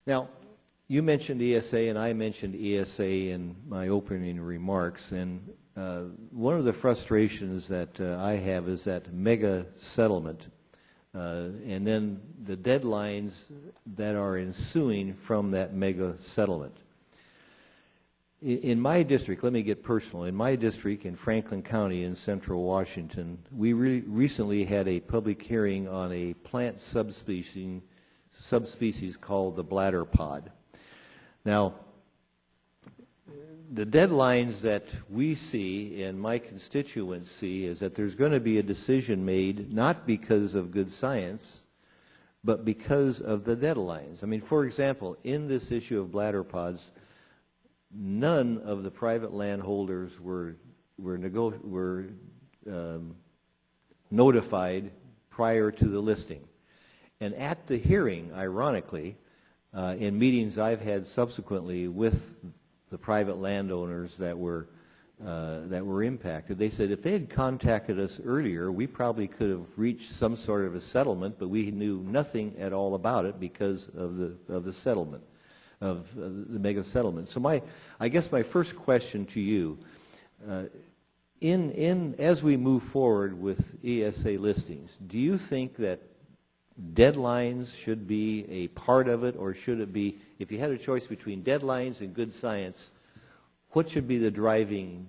Now, you mentioned ESA, and I mentioned ESA in my opening remarks, and one of the frustrations that I have is that mega settlement, and then the deadlines that are ensuing from that mega settlement. In my district, let me get personal, in my district in Franklin County in central Washington, we recently had a public hearing on a plant subspecies called the bladderpod. Now, the deadlines that we see and my constituents see is that there's going to be a decision made not because of good science, but because of the deadlines. I mean, for example, in this issue of bladderpods, none of the private landholders were notified prior to the listing. And at the hearing, ironically, in meetings I've had subsequently with the private landowners that were impacted, they said if they had contacted us earlier, we probably could have reached some sort of a settlement, but we knew nothing at all about it because of the settlement, of the mega settlement. So I guess my first question to you, as we move forward with ESA listings, do you think that deadlines should be a part of it, or should it be, if you had a choice between deadlines and good science, what should be the driving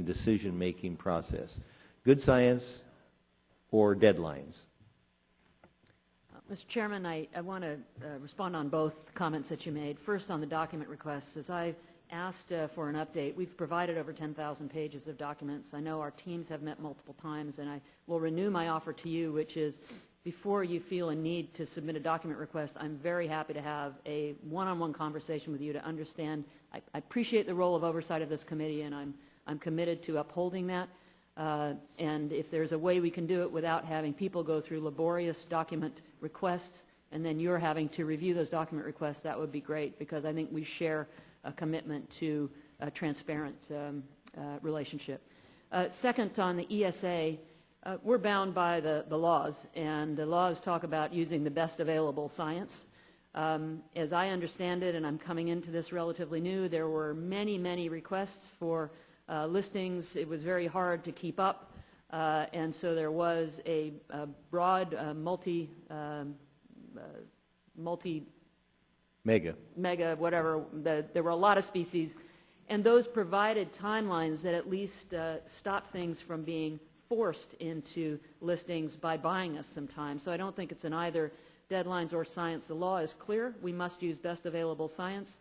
decision-making process? Good science or deadlines? Mr. Chairman, I want to respond on both comments that you made. First, on the document requests, as I asked for an update, we've provided over 10,000 pages of documents. I know our teams have met multiple times, and I will renew my offer to you, which is before you feel a need to submit a document request, I'm very happy to have a one-on-one conversation with you to understand. I appreciate the role of oversight of this committee, and I'm committed to upholding that. And if there's a way we can do it without having people go through laborious document requests and then you're having to review those document requests, that would be great, because I think we share a commitment to a transparent relationship. Second, on the ESA, we're bound by the laws, and the laws talk about using the best available science. As I understand it, and I'm coming into this relatively new, there were many, many requests for listings. It was very hard to keep up, and so there was a broad mega whatever. There were a lot of species, and those provided timelines that at least stopped things from being forced into listings by buying us some time. So I don't think it's in either deadlines or science. The law is clear. We must use best available science.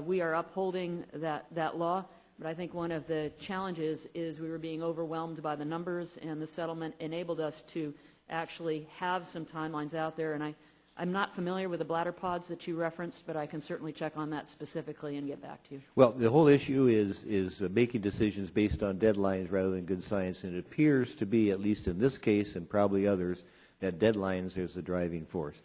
We are upholding that law. But I think one of the challenges is we were being overwhelmed by the numbers, and the settlement enabled us to actually have some timelines out there. And I'm not familiar with the bladderpods that you referenced, but I can certainly check on that specifically and get back to you. Well, the whole issue is making decisions based on deadlines rather than good science, and it appears to be, at least in this case and probably others, that deadlines is the driving force.